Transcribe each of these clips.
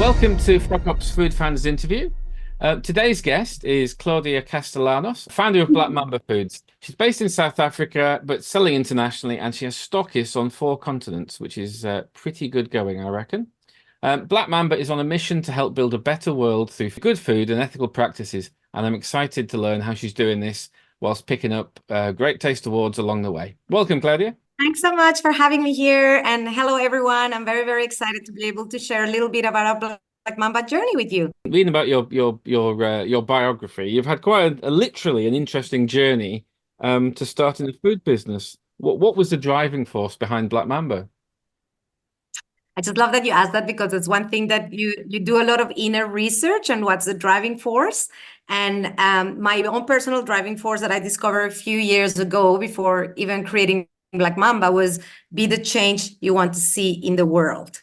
Welcome to FrogOps Food Founders Interview. Today's guest is Claudia Castellanos, founder of Black Mamba Foods. She's based in South Africa, but selling internationally, and she has stockists on 4 continents, which is pretty good going, I reckon. Black Mamba is on a mission to help build a better world through good food and ethical practices, and I'm excited to learn how she's doing this whilst picking up great taste awards along the way. Welcome, Claudia. Thanks so much for having me here. And hello, everyone. I'm very, very excited to be able to share a little bit about our Black Mamba journey with you. Reading about your biography, you've had quite literally an interesting journey to starting the food business. What was the driving force behind Black Mamba? I just love that you asked that, because it's one thing that you do a lot of inner research and what's the driving force. And my own personal driving force that I discovered a few years ago before even creating Black Mamba was be the change you want to see in the world.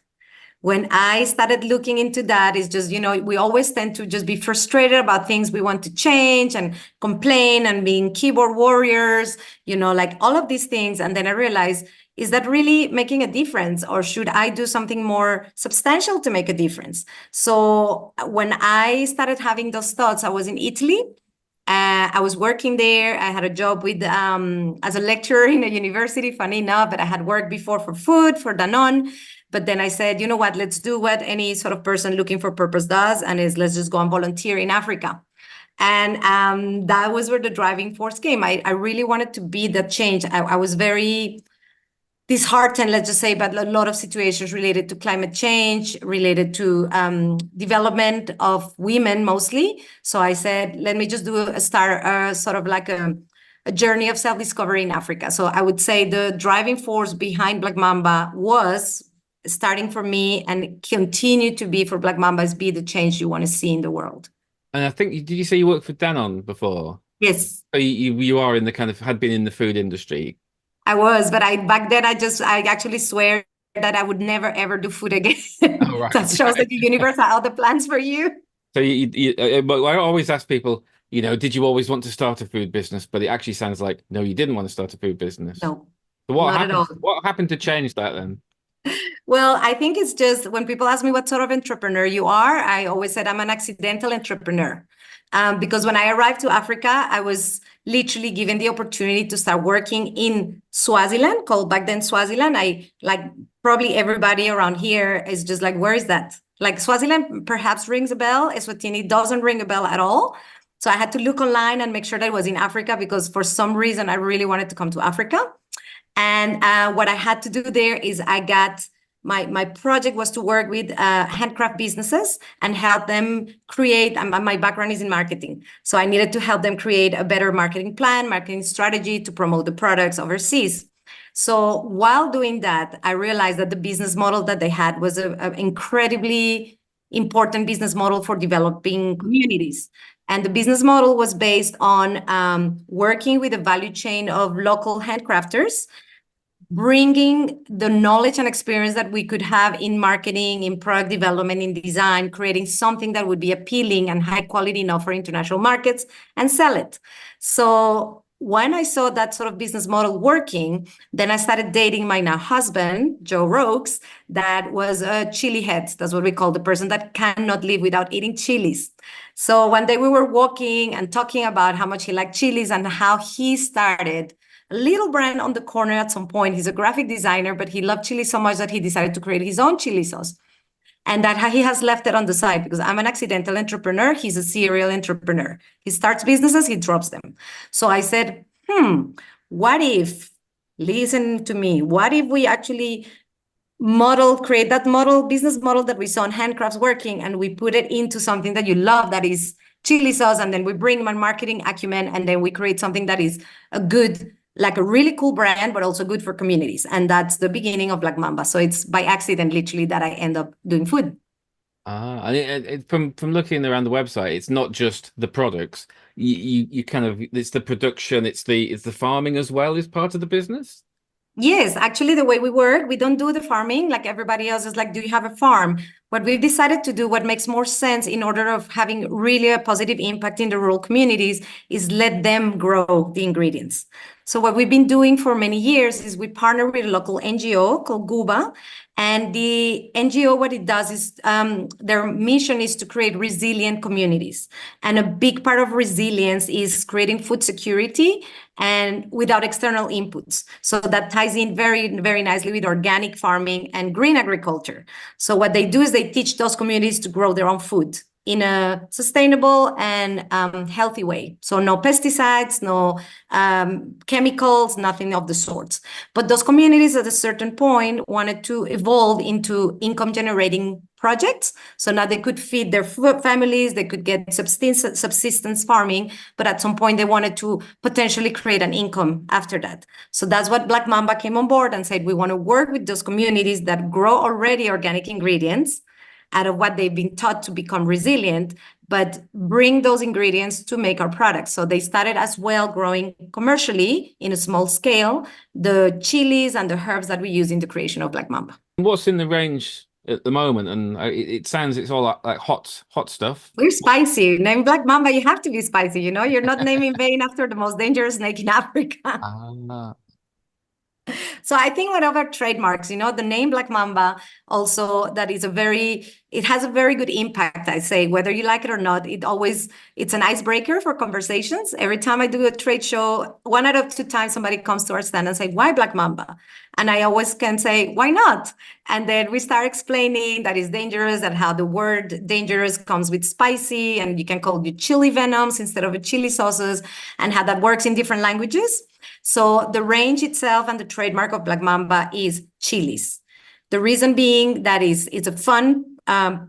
When I started looking into that, is just, we always tend to just be frustrated about things we want to change and complain and being keyboard warriors, like all of these things. And then I realized, is that really making a difference, or should I do something more substantial to make a difference? So when I started having those thoughts, I was in Italy. I was working there. I had a job with as a lecturer in a university, funny enough, but I had worked before for food, for Danone. But then I said, you know what, let's do what any sort of person looking for purpose does, and let's just go and volunteer in Africa. And that was where the driving force came. I really wanted to be that change. I was very disheartened, let's just say, about a lot of situations related to climate change, related to development of women mostly. So I said, let me just start sort of like a journey of self-discovery in Africa. So I would say the driving force behind Black Mamba was starting for me, and continue to be for Black Mamba, is be the change you want to see in the world. And I think, did you say you worked for Danone before? Yes. So you are in the had been in the food industry. I was, but back then I actually swear that I would never ever do food again. Oh, right. That shows that the universe had all the plans for you. So I always ask people, did you always want to start a food business? But it actually sounds like, no, you didn't want to start a food business. No, so not at all. What happened to change that then? Well, I think it's just when people ask me what sort of entrepreneur you are, I always said I'm an accidental entrepreneur. Because when I arrived to Africa, I was literally given the opportunity to start working in Swaziland, called back then Swaziland. Like probably everybody around here is just like, where is that? Like Swaziland perhaps rings a bell. Eswatini doesn't ring a bell at all. So I had to look online and make sure that it was in Africa, because for some reason I really wanted to come to Africa. And what I had to do there is my project was to work with handcraft businesses and help them create, my background is in marketing. So I needed to help them create a better marketing plan, marketing strategy to promote the products overseas. So while doing that, I realized that the business model that they had was an incredibly important business model for developing communities. And the business model was based on working with the value chain of local handcrafters, bringing the knowledge and experience that we could have in marketing, in product development, in design, creating something that would be appealing and high quality enough for international markets, and sell it. So when I saw that sort of business model working, then I started dating my now husband, Joe Roques, that was a chili head. That's what we call the person that cannot live without eating chilies. So one day we were walking and talking about how much he liked chilies and how he started a little brand on the corner at some point. He's a graphic designer, but he loved chili so much that he decided to create his own chili sauce. And that he has left it on the side, because I'm an accidental entrepreneur. He's a serial entrepreneur. He starts businesses, he drops them. So I said, what if, listen to me, what if we actually create that business model that we saw in handcrafts working, and we put it into something that you love, that is chili sauce, and then we bring my marketing acumen, and then we create something that is like a really cool brand, but also good for communities. And that's the beginning of Black Mamba. So it's by accident, literally, that I end up doing food. From looking around the website, it's not just the products. You kind of, it's the production, it's the farming as well is part of the business. Yes, actually, the way we work, we don't do the farming like everybody else is like, do you have a farm? What we've decided to do, what makes more sense in order of having really a positive impact in the rural communities, is let them grow the ingredients. So what we've been doing for many years is we partner with a local NGO called Guba. And the NGO, what it does is their mission is to create resilient communities. And a big part of resilience is creating food security and without external inputs. So that ties in very, very nicely with organic farming and green agriculture. So what they do is they teach those communities to grow their own food in a sustainable and healthy way. So no pesticides, no chemicals, nothing of the sorts. But those communities at a certain point wanted to evolve into income generating projects. So now they could feed their families, they could get subsistence farming, but at some point they wanted to potentially create an income after that. So that's what Black Mamba came on board and said, we want to work with those communities that grow already organic ingredients out of what they've been taught to become resilient, but bring those ingredients to make our products. So they started as well growing commercially in a small scale, the chilies and the herbs that we use in the creation of Black Mamba. What's in the range at the moment? And it sounds it's all like hot stuff. We're spicy. Name Black Mamba, you have to be spicy. You know, you're not naming vein after the most dangerous snake in Africa. So I think one of our trademarks, you know, the name Black Mamba also, that is it has a very good impact, I say, whether you like it or not. It's an icebreaker for conversations. Every time I do a trade show, 1 out of 2 times somebody comes to our stand and say, why Black Mamba? And I always can say, why not? And then we start explaining that it's dangerous and how the word dangerous comes with spicy, and you can call it chili venoms instead of chili sauces, and how that works in different languages. So the range itself and the trademark of Black Mamba is chilies. The reason being that it's a fun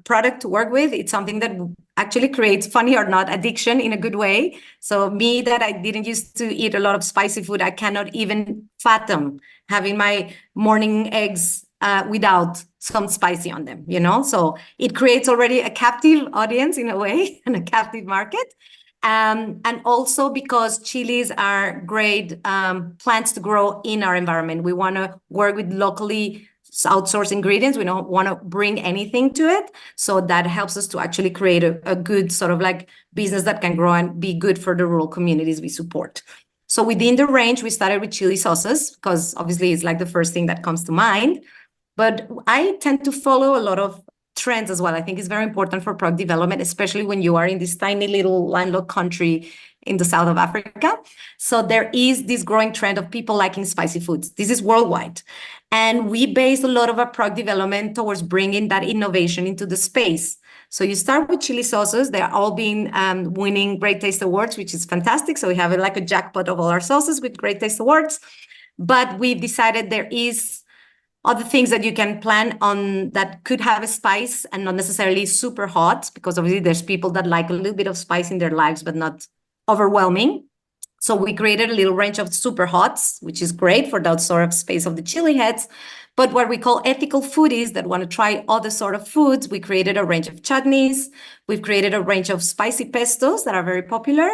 product to work with. It's something that actually creates, funny or not, addiction in a good way. So me, that I didn't used to eat a lot of spicy food, I cannot even fathom having my morning eggs without some spicy on them, you know? So it creates already a captive audience in a way and a captive market. And also because chilies are great plants to grow in our environment. We want to work with locally outsourced ingredients. We don't want to bring anything to it. So that helps us to actually create a good sort of like business that can grow and be good for the rural communities we support. So within the range, we started with chili sauces because obviously it's like the first thing that comes to mind. But I tend to follow a lot of trends as well. I think it's very important for product development, especially when you are in this tiny little landlocked country in the south of Africa. So there is this growing trend of people liking spicy foods. This is worldwide. And we base a lot of our product development towards bringing that innovation into the space. So you start with chili sauces. They're all been winning Great Taste Awards, which is fantastic. So we have like a jackpot of all our sauces with Great Taste Awards. But we decided there is other things that you can plan on that could have a spice and not necessarily super hot, because obviously there's people that like a little bit of spice in their lives, but not overwhelming. So we created a little range of super hots, which is great for that sort of space of the chili heads. But what we call ethical foodies that want to try other sort of foods, we created a range of chutneys. We've created a range of spicy pestos that are very popular.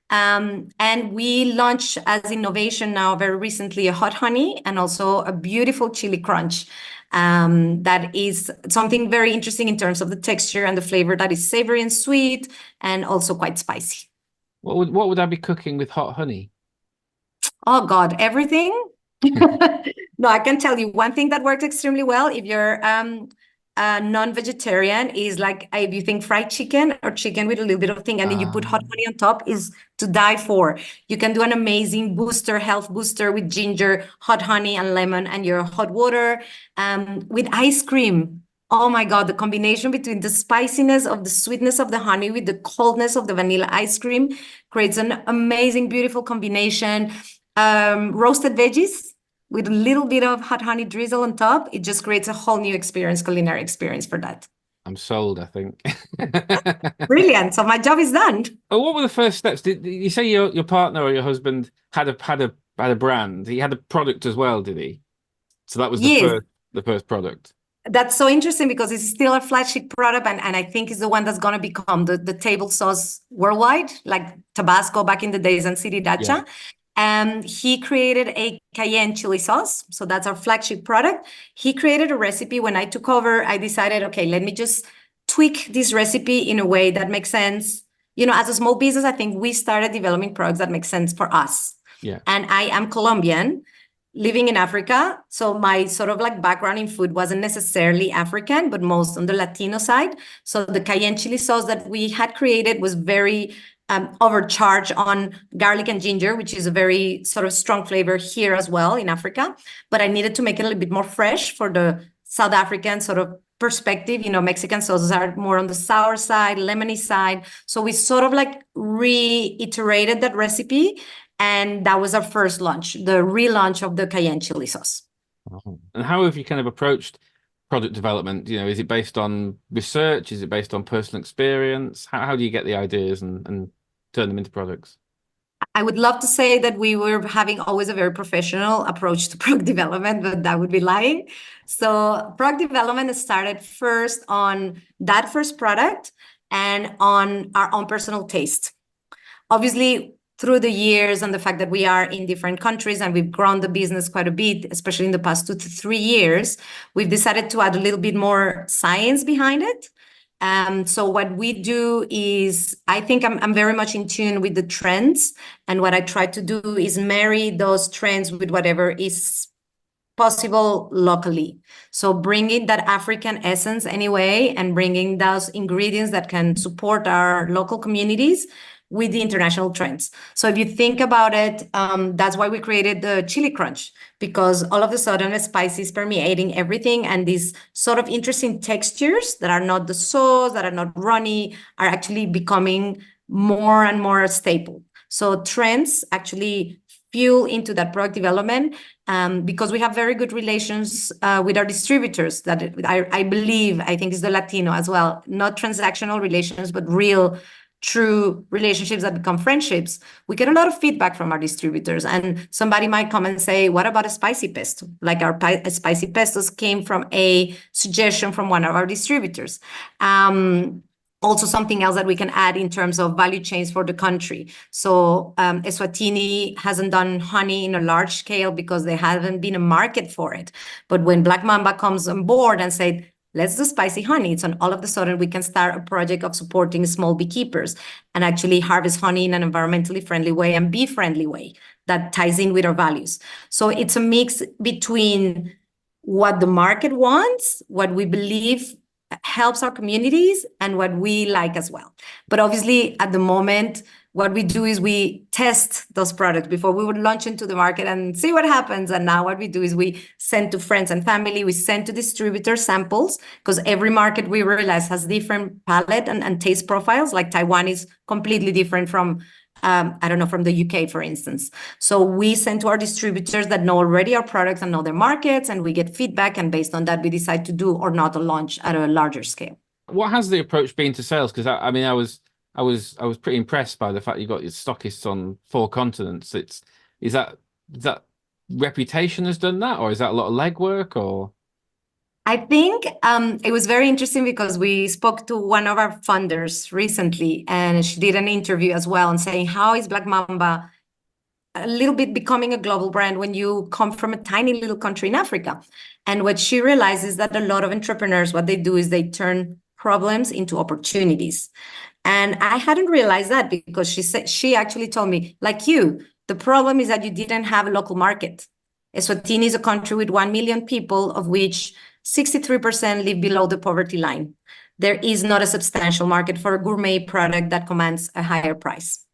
And we launched as innovation now very recently a hot honey and also a beautiful chili crunch. That is something very interesting in terms of the texture and the flavor that is savory and sweet and also quite spicy. What would I be cooking with hot honey? Oh God, everything. No, I can tell you one thing that works extremely well if you're non-vegetarian is like if you think fried chicken or chicken with a little bit of thing and then you put hot honey on top is to die for. You can do an amazing health booster with ginger, hot honey and lemon and your hot water with ice cream. Oh my God, the combination between the spiciness of the sweetness of the honey with the coldness of the vanilla ice cream creates an amazing, beautiful combination. Roasted veggies with a little bit of hot honey drizzle on top. It just creates a whole new culinary experience for that. I'm sold, I think. Brilliant. So my job is done. Oh, what were the first steps? Did you say your partner or your husband had a brand? He had a product as well, did he? So that was the first product. That's so interesting because it's still a flagship product, and I think it's the one that's going to become the table sauce worldwide, like Tabasco back in the days and Sriracha. Yeah. He created a cayenne chili sauce. So that's our flagship product. He created a recipe. When I took over, I decided, okay, let me just tweak this recipe in a way that makes sense. You know, as a small business, I think we started developing products that make sense for us. Yeah. And I am Colombian, living in Africa. So my sort of like background in food wasn't necessarily African, but most on the Latino side. So the cayenne chili sauce that we had created was very overcharged on garlic and ginger, which is a very sort of strong flavor here as well in Africa. But I needed to make it a little bit more fresh for the South African sort of perspective. You know, Mexican sauces are more on the sour side, lemony side. So we sort of like reiterated that recipe. And that was our first launch, the relaunch of the cayenne chili sauce. Oh. And how have you kind of approached product development? You know, is it based on research? Is it based on personal experience? How do you get the ideas and turn them into products? I would love to say that we were having always a very professional approach to product development, but that would be lying. So product development started first on that first product and on our own personal taste. Obviously, through the years and the fact that we are in different countries and we've grown the business quite a bit, especially in the past 2 to 3 years, we've decided to add a little bit more science behind it. So what we do is, I think I'm very much in tune with the trends. And what I try to do is marry those trends with whatever is possible locally. So bringing that African essence anyway, and bringing those ingredients that can support our local communities with the international trends. So if you think about it, that's why we created the chili crunch, because all of a sudden the spice is permeating everything, and these sort of interesting textures that are not the sauce, that are not runny, are actually becoming more and more a staple. So trends actually fuel into that product development, because we have very good relations with our distributors that I believe, I think is the Latino as well, not transactional relations, but real true relationships that become friendships. We get a lot of feedback from our distributors, and somebody might come and say, what about a spicy pesto? Like our spicy pestos came from a suggestion from one of our distributors. Also something else that we can add in terms of value chains for the country. So Eswatini hasn't done honey in a large scale because there hasn't been a market for it. But when Black Mamba comes on board and said, let's do spicy honey, so all of a sudden we can start a project of supporting small beekeepers and actually harvest honey in an environmentally friendly way and bee-friendly way that ties in with our values. So it's a mix between what the market wants, what we believe helps our communities, and what we like as well. But obviously, at the moment, what we do is we test those products before we would launch into the market and see what happens. And now what we do is we send to friends and family, we send to distributor samples, because every market we realize has different palate and taste profiles. Like Taiwan is completely different from, I don't know, from the UK, for instance. So we send to our distributors that know already our products and know their markets, and we get feedback. And based on that, we decide to do or not a launch at a larger scale. What has the approach been to sales? Because I mean, I was pretty impressed by the fact you got your stockists on 4 continents. Is that reputation has done that, or is that a lot of legwork, or? I think it was very interesting because we spoke to one of our funders recently, and she did an interview as well and saying, how is Black Mamba a little bit becoming a global brand when you come from a tiny little country in Africa? And what she realized is that a lot of entrepreneurs, what they do is they turn problems into opportunities. And I hadn't realized that, because she actually told me, like you, the problem is that you didn't have a local market. Eswatini is a country with 1 million people, of which 63% live below the poverty line. There is not a substantial market for a gourmet product that commands a higher price.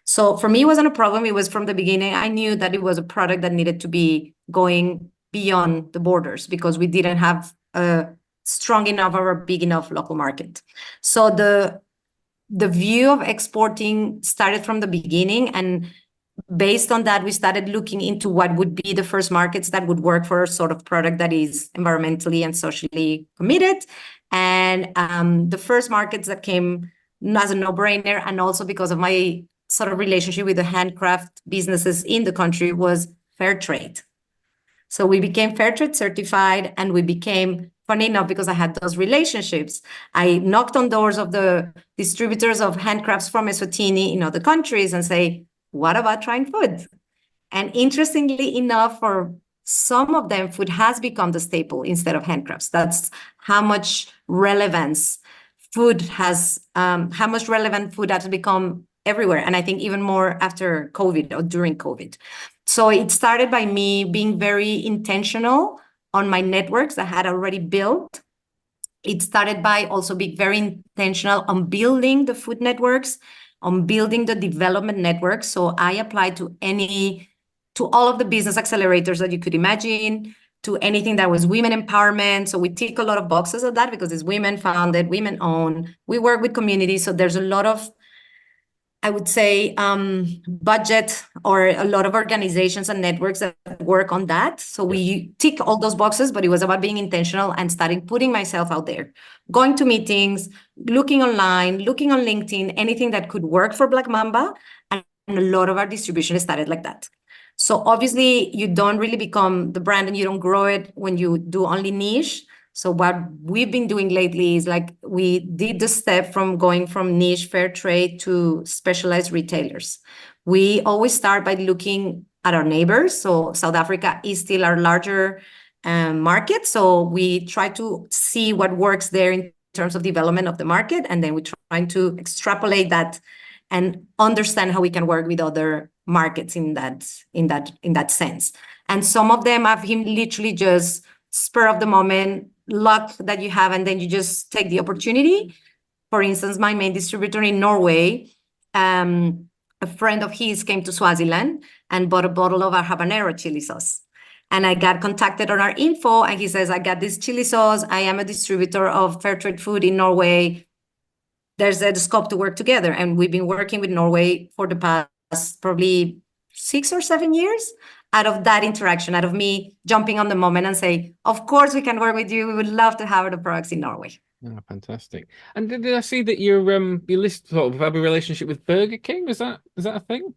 So for me, it wasn't a problem. It was from the beginning. I knew that it was a product that needed to be going beyond the borders, because we didn't have a strong enough or a big enough local market. So the view of exporting started from the beginning, and based on that, we started looking into what would be the first markets that would work for a sort of product that is environmentally and socially committed. And the first markets that came as a no-brainer, and also because of my sort of relationship with the handcraft businesses in the country, was fair trade. So we became fair trade certified, and we became, funny enough, because I had those relationships, I knocked on doors of the distributors of handcrafts from Eswatini in other countries and say, what about trying food? And interestingly enough, for some of them, food has become the staple instead of handcrafts. That's how much relevance food has, how much relevant food has become everywhere. And I think even more after COVID or during COVID. So it started by me being very intentional on my networks I had already built. It started by also being very intentional on building the food networks, on building the development networks. So I applied to all of the business accelerators that you could imagine, to anything that was women empowerment. So we tick a lot of boxes of that because it's women founded, women owned. We work with communities. So there's a lot of, I would say, budget or a lot of organizations and networks that work on that. So we tick all those boxes, but it was about being intentional and starting putting myself out there, going to meetings, looking online, looking on LinkedIn, anything that could work for Black Mamba. And a lot of our distribution started like that. So obviously you don't really become the brand and you don't grow it when you do only niche. So what we've been doing lately is like we did the step from going from niche fair trade to specialized retailers. We always start by looking at our neighbors. So South Africa is still our larger market. So we try to see what works there in terms of development of the market. And then we're trying to extrapolate that and understand how we can work with other markets in that sense. And some of them have him literally just spur of the moment, luck that you have, and then you just take the opportunity. For instance, my main distributor in Norway, a friend of his came to Swaziland and bought a bottle of our habanero chili sauce. And I got contacted on our info, and he says, I got this chili sauce. I am a distributor of fair trade food in Norway. There's a scope to work together. And we've been working with Norway for the past probably 6 or 7 years. Out of that interaction, out of me jumping on the moment and say, of course we can work with you. We would love to have the products in Norway. Oh, fantastic. And did I see that you list sort of have a relationship with Burger King? Is that a thing?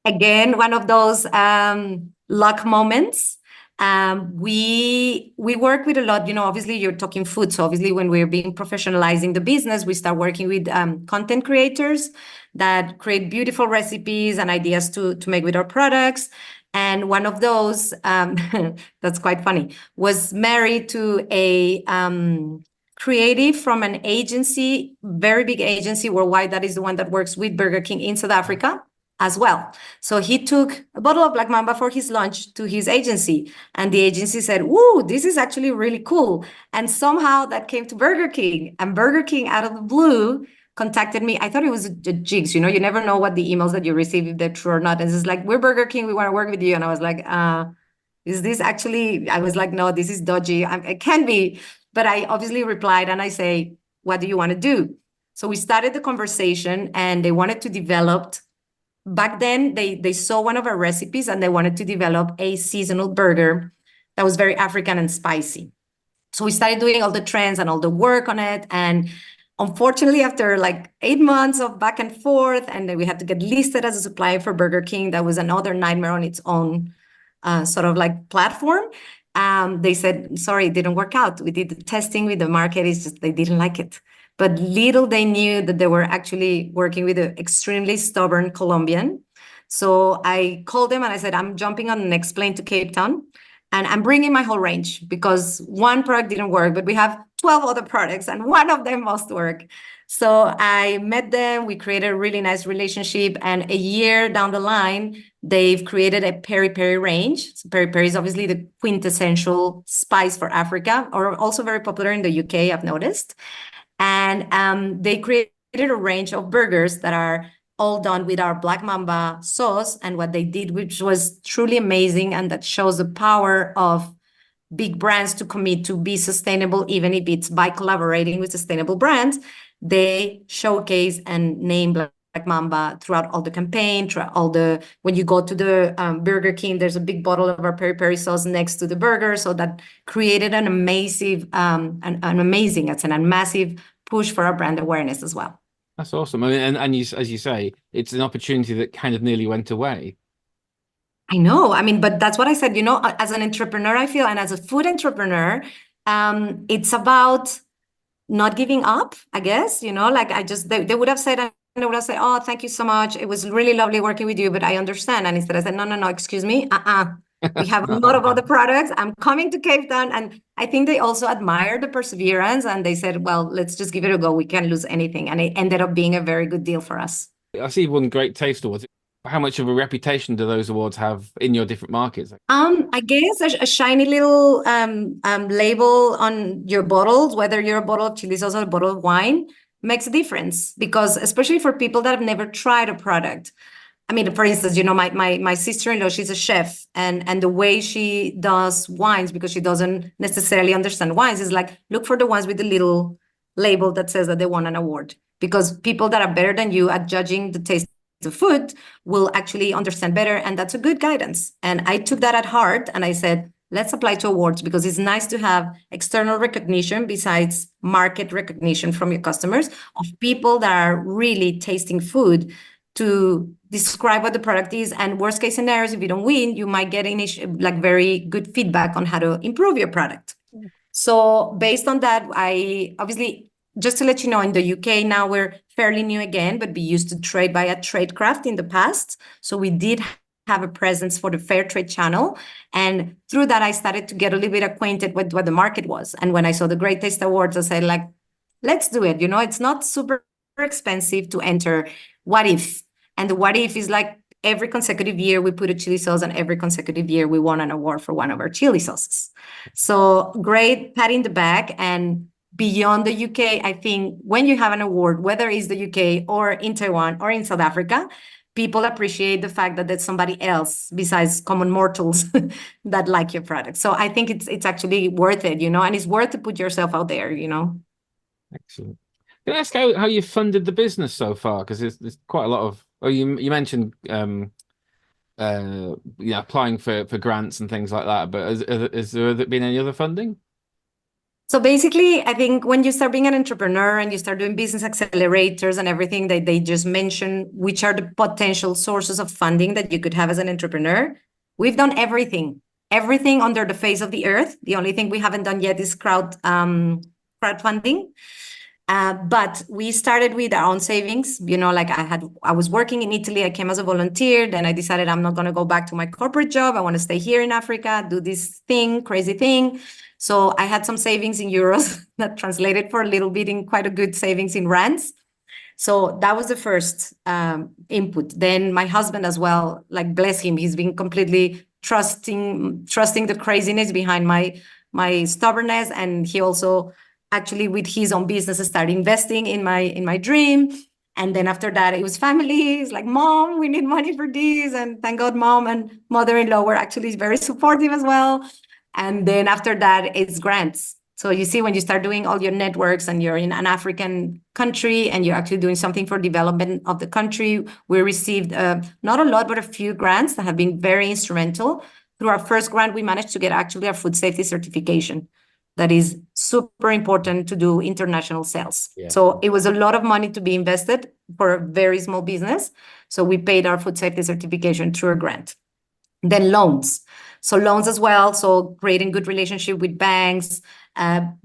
Again, one of those luck moments. We work with a lot, obviously you're talking food. So obviously when we're being professionalizing the business, we start working with content creators that create beautiful recipes and ideas to make with our products. And one of those, that's quite funny, was married to a creative from an agency, very big agency worldwide. That is the one that works with Burger King in South Africa as well. So he took a bottle of Black Mamba for his lunch to his agency, and the agency said, "Woo, this is actually really cool." And somehow that came to Burger King, and Burger King out of the blue contacted me. I thought it was a jigs, you never know what the emails that you receive, if they're true or not. And it's like, we're Burger King, we want to work with you. And I was like, is this actually, I was like, no, this is dodgy. It can be. But I obviously replied and I say, what do you want to do? So we started the conversation, and they wanted to develop. Back then, they saw one of our recipes and they wanted to develop a seasonal burger that was very African and spicy. So we started doing all the trends and all the work on it. And unfortunately, after like 8 months of back and forth, and then we had to get listed as a supplier for Burger King, that was another nightmare on its own sort of like platform. They said, sorry, it didn't work out. We did the testing with the market. It's just they didn't like it. But little they knew that they were actually working with an extremely stubborn Colombian. So I called them and I said, I'm jumping on the next plane to Cape Town, and I'm bringing my whole range because one product didn't work, but we have 12 other products and one of them must work. So I met them. We created a really nice relationship. And a year down the line, they've created a peri-peri range. So peri-peri is obviously the quintessential spice for Africa, or also very popular in the UK, I've noticed. And they created a range of burgers that are all done with our Black Mamba sauce. And what they did, which was truly amazing, and that shows the power of big brands to commit to be sustainable, even if it's by collaborating with sustainable brands, they showcase and name Black Mamba throughout all the campaign, when you go to the Burger King, there's a big bottle of our peri-peri sauce next to the burger. So that created an amazing, it's a massive push for our brand awareness as well. That's awesome. I mean, and as you say, it's an opportunity that kind of nearly went away. I know. I mean, but that's what I said, as an entrepreneur, I feel, and as a food entrepreneur, it's about not giving up, I guess, like they would have said, and I would have said, oh, thank you so much. It was really lovely working with you, but I understand. And instead I said, no, excuse me. We have a lot of other products. I'm coming to Cape Town. And I think they also admired the perseverance, and they said, well, let's just give it a go. We can't lose anything. And it ended up being a very good deal for us. I see you've won Great Taste Awards. How much of a reputation do those awards have in your different markets? I guess a shiny little label on your bottles, whether you're a bottle of chili sauce or a bottle of wine, makes a difference, because especially for people that have never tried a product. I mean, for instance, my sister-in-law, she's a chef, and the way she does wines, because she doesn't necessarily understand wines, is like, look for the ones with the little label that says that they won an award, because people that are better than you at judging the taste of food will actually understand better, and that's a good guidance. And I took that at heart, and I said, let's apply to awards, because it's nice to have external recognition besides market recognition from your customers, of people that are really tasting food to describe what the product is. And worst case scenarios, if you don't win, you might get very good feedback on how to improve your product. So based on that, I obviously, just to let you know, in the UK now we're fairly new again, but we used to trade by a tradecraft in the past. So we did have a presence for the fair trade channel. And through that, I started to get a little bit acquainted with what the market was. And when I saw the Great Taste Awards, I said, like, let's do it. It's not super expensive to enter. What if? And the what if is like, every consecutive year we put a chili sauce, and every consecutive year we won an award for one of our chili sauces. So great pat in the back. And beyond the UK, I think when you have an award, whether it's the UK or in Taiwan or in South Africa, people appreciate the fact that there's somebody else besides common mortals that like your product. So I think it's actually worth it, and it's worth to put yourself out there. Excellent. Can I ask how you funded the business so far? Because there's quite a lot of. Oh, you mentioned applying for grants and things like that. But has there been any other funding? So basically, I think when you start being an entrepreneur and you start doing business accelerators and everything, they just mention which are the potential sources of funding that you could have as an entrepreneur. We've done everything under the face of the earth. The only thing we haven't done yet is crowdfunding. But we started with our own savings. Like I was working in Italy. I came as a volunteer. Then I decided I'm not going to go back to my corporate job. I want to stay here in Africa, do this crazy thing. So I had some savings in euros that translated for a little bit in quite a good savings in rands. So that was the first input. Then my husband as well, like, bless him, he's been completely trusting the craziness behind my stubbornness. And he also actually, with his own business, started investing in my dream. And then after that, it was family. It's like, Mom, we need money for this. And thank God, Mom and mother-in-law were actually very supportive as well. And then after that, it's grants. So you see, when you start doing all your networks and you're in an African country and you're actually doing something for development of the country, we received not a lot, but a few grants that have been very instrumental. Through our first grant, we managed to get actually our food safety certification. That is super important to do international sales. Yeah. So it was a lot of money to be invested for a very small business. So we paid our food safety certification through a grant. Then loans. So loans as well. So creating good relationship with banks,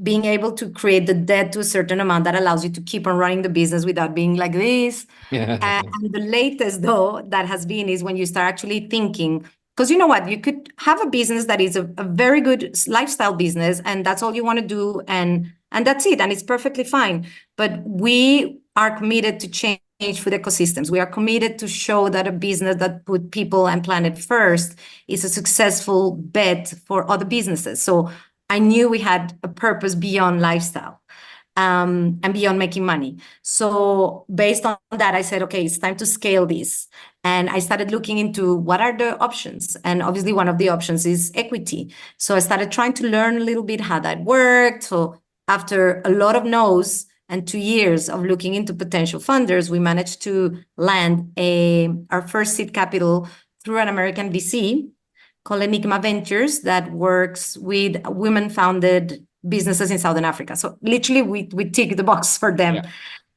being able to create the debt to a certain amount that allows you to keep on running the business without being like this. Yeah. And the latest, though, that has been is when you start actually thinking, because you know what, you could have a business that is a very good lifestyle business, and that's all you want to do, and that's it, and it's perfectly fine. But we are committed to change food ecosystems. We are committed to show that a business that put people and planet first is a successful bet for other businesses. So I knew we had a purpose beyond lifestyle. And beyond making money. So based on that, I said, okay, it's time to scale this. And I started looking into what are the options. And obviously one of the options is equity. So I started trying to learn a little bit how that worked. So after a lot of no's and 2 years of looking into potential funders, we managed to land our first seed capital through an American VC called Enigma Ventures that works with women-founded businesses in Southern Africa. So literally we tick the box for them. Yeah.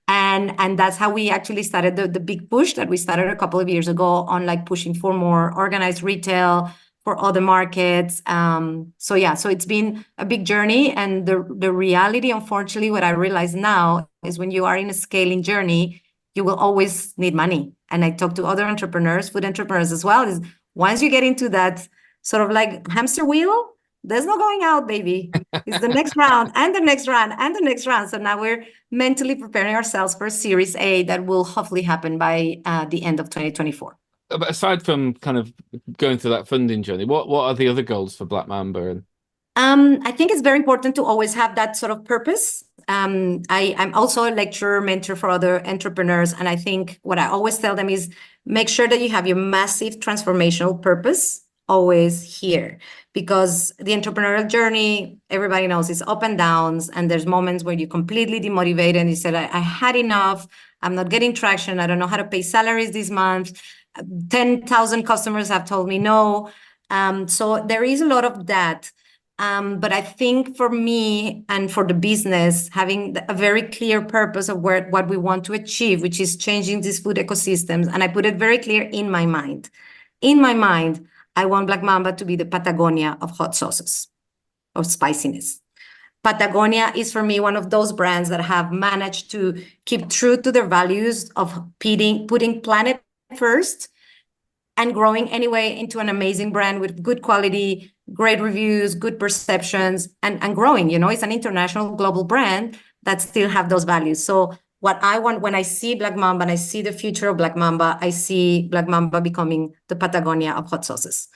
And that's how we actually started the big push that we started a couple of years ago on like pushing for more organized retail for other markets. So it's been a big journey. And the reality, unfortunately, what I realize now is when you are in a scaling journey, you will always need money. And I talk to other entrepreneurs, food entrepreneurs as well, is once you get into that sort of like hamster wheel, there's no going out, baby. It's the next round and the next round and the next round. So now we're mentally preparing ourselves for Series A that will hopefully happen by the end of 2024. But aside from kind of going through that funding journey, what are the other goals for Black Mamba? And I think it's very important to always have that sort of purpose. I'm also a lecturer, mentor for other entrepreneurs. And I think what I always tell them is make sure that you have your massive transformational purpose always here. Because the entrepreneurial journey, everybody knows, is up and downs. And there's moments where you're completely demotivated and you said, I had enough. I'm not getting traction. I don't know how to pay salaries this month. 10,000 customers have told me no. So there is a lot of that. But I think for me and for the business, having a very clear purpose of what we want to achieve, which is changing these food ecosystems, and I put it very clear in my mind. In my mind, I want Black Mamba to be the Patagonia of hot sauces, of spiciness. Patagonia is for me one of those brands that have managed to keep true to their values of putting planet first and growing anyway into an amazing brand with good quality, great reviews, good perceptions, and growing. It's an international global brand that still have those values. So what I want when I see Black Mamba and I see the future of Black Mamba, I see Black Mamba becoming the Patagonia of hot sauces.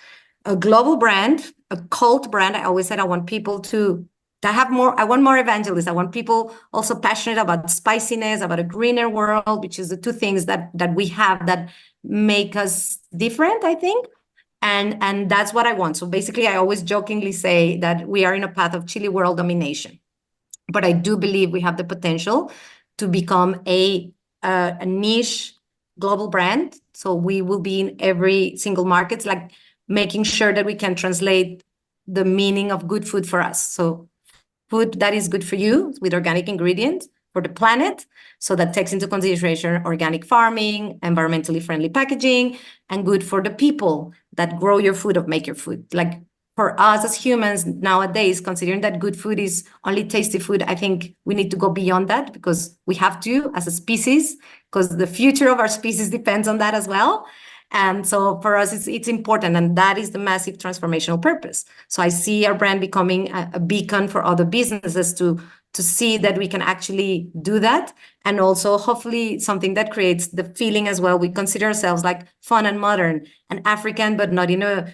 A global brand, a cult brand. I always said I want people to have more. I want more evangelists. I want people also passionate about spiciness, about a greener world, which is the two things that we have that make us different, I think. And that's what I want. So basically, I always jokingly say that we are in a path of chili world domination. But I do believe we have the potential to become a niche global brand. So we will be in every single market, like making sure that we can translate the meaning of good food for us. So food that is good for you with organic ingredients for the planet. So that takes into consideration organic farming, environmentally friendly packaging, and good for the people that grow your food or make your food. Like for us as humans nowadays, considering that good food is only tasty food, I think we need to go beyond that because we have to as a species, because the future of our species depends on that as well. And so for us, it's important. And that is the massive transformational purpose. So I see our brand becoming a beacon for other businesses to see that we can actually do that. And also hopefully something that creates the feeling as well. We consider ourselves like fun and modern and African, but not in a,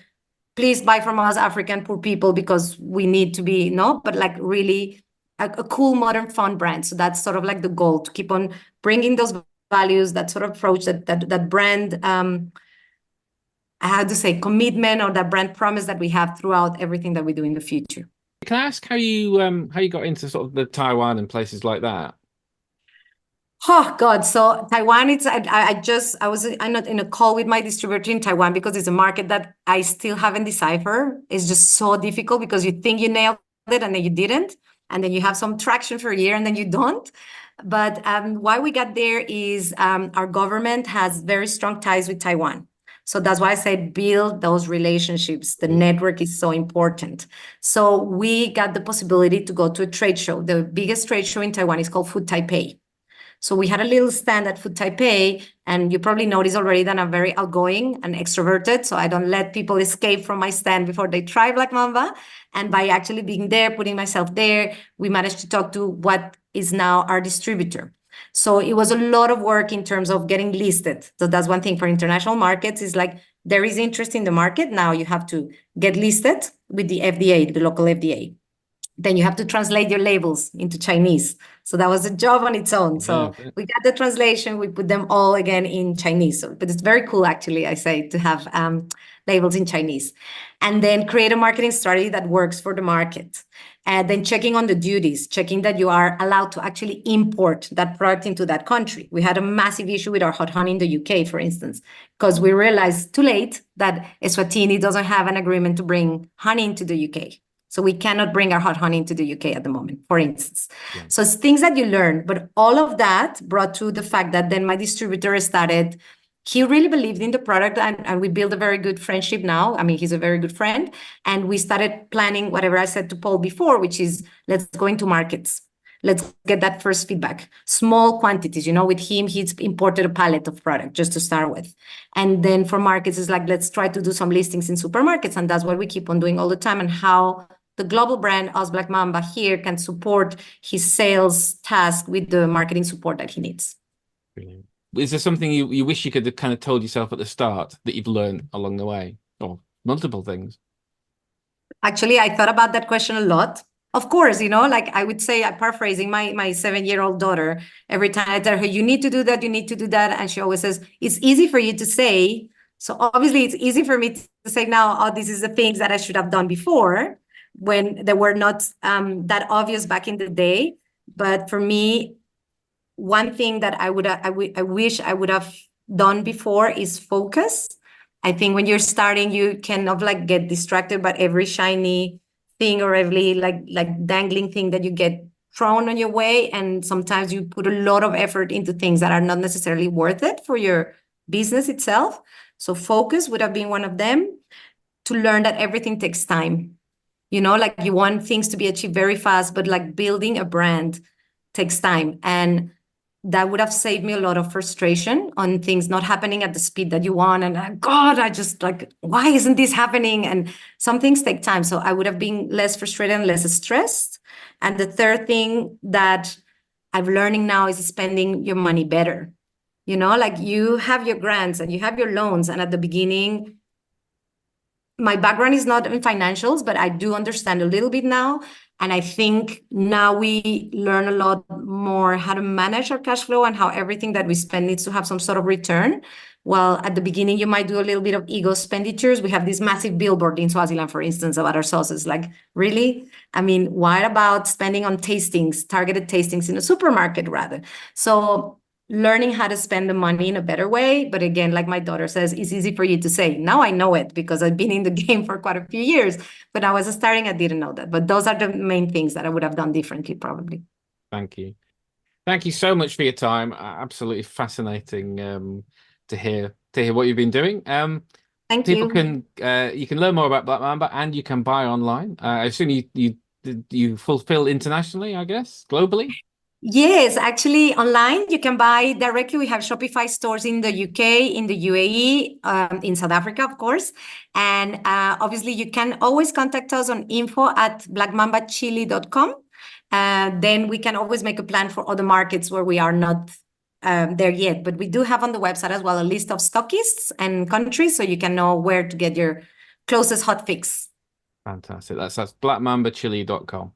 please buy from us African poor people because we need to be, no, but like really a cool, modern, fun brand. So that's sort of like the goal, to keep on bringing those values, that sort of approach, that brand, I have to say commitment, or that brand promise that we have throughout everything that we do in the future. Can I ask how you got into sort of the Taiwan and places like that? Oh God! So Taiwan, I'm not in a call with my distributor in Taiwan because it's a market that I still haven't deciphered. It's just so difficult because you think you nailed it and then you didn't, and then you have some traction for a year and then you don't. But why we got there is our government has very strong ties with Taiwan. So that's why I said build those relationships. The network is so important. So we got the possibility to go to a trade show. The biggest trade show in Taiwan is called Food Taipei. So we had a little stand at Food Taipei, and you probably noticed already that I'm very outgoing and extroverted. So I don't let people escape from my stand before they try Black Mamba. And by actually being there, putting myself there, we managed to talk to what is now our distributor. So it was a lot of work in terms of getting listed. So that's one thing for international markets, is like there is interest in the market. Now you have to get listed with the FDA, the local FDA. Then you have to translate your labels into Chinese. So that was a job on its own. So we got the translation, we put them all again in Chinese. So, but it's very cool, actually, I say, to have labels in Chinese. And then create a marketing strategy that works for the market. And then checking on the duties, checking that you are allowed to actually import that product into that country. We had a massive issue with our hot honey in the UK, for instance, because we realized too late that Eswatini doesn't have an agreement to bring honey into the UK. So we cannot bring our hot honey into the UK at the moment, for instance. Yeah. So it's things that you learn, but all of that brought to the fact that then my distributor started, he really believed in the product, and we built a very good friendship now. I mean, he's a very good friend. And we started planning whatever I said to Paul before, which is let's go into markets. Let's get that first feedback. Small quantities, with him, he's imported a pallet of product just to start with. And then for markets, it's like, let's try to do some listings in supermarkets. And that's what we keep on doing all the time. And how the global brand, Us Black Mamba here, can support his sales task with the marketing support that he needs. Brilliant. Is there something you wish you could have kind of told yourself at the start that you've learned along the way, or multiple things? Actually, I thought about that question a lot. Of course, like I would say, I'm paraphrasing my 7-year-old daughter. Every time I tell her, you need to do that, you need to do that. And she always says, it's easy for you to say. So obviously it's easy for me to say now, oh, this is the things that I should have done before when they were not that obvious back in the day. But for me, one thing that I wish I would have done before is focus. I think when you're starting, you kind of like get distracted by every shiny thing or every like dangling thing that you get thrown on your way. And sometimes you put a lot of effort into things that are not necessarily worth it for your business itself. So focus would have been one of them. To learn that everything takes time. Like you want things to be achieved very fast, but like building a brand takes time. And that would have saved me a lot of frustration on things not happening at the speed that you want. And God, I just like, why isn't this happening? And some things take time. So I would have been less frustrated and less stressed. And the third thing that I'm learning now is spending your money better. Like you have your grants and you have your loans. And at the beginning, my background is not in financials, but I do understand a little bit now. And I think now we learn a lot more how to manage our cash flow and how everything that we spend needs to have some sort of return. Well, at the beginning, you might do a little bit of ego expenditures. We have this massive billboard in Swaziland, for instance, about our sauces. Like, really? I mean, what about spending on tastings, targeted tastings in a supermarket rather? So learning how to spend the money in a better way. But again, like my daughter says, it's easy for you to say. Now I know it because I've been in the game for quite a few years. But I was starting, I didn't know that. But those are the main things that I would have done differently, probably. Thank you. Thank you so much for your time. Absolutely fascinating to hear what you've been doing. Thank People you. you can learn more about Black Mamba and you can buy online. I assume you fulfill internationally, I guess, globally. Yes, actually, online you can buy directly. We have Shopify stores in the UK, in the UAE, in South Africa, of course. And obviously, you can always contact us on info@blackmambachili.com. Then we can always make a plan for other markets where we are not there yet. But we do have on the website as well a list of stockists and countries, so you can know where to get your closest hot fix. Fantastic. That's blackmambachili.com.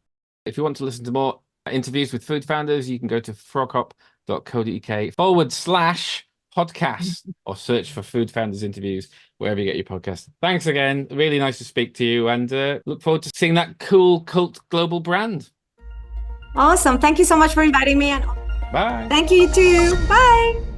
If you want to listen to more interviews with food founders, you can go to froghop.co.uk/podcast or search for Food Founders Interviews wherever you get your podcast. Thanks again. Really nice to speak to you and look forward to seeing that cool cult global brand. Awesome. Thank you so much for inviting me. And Bye. thank you too. Bye.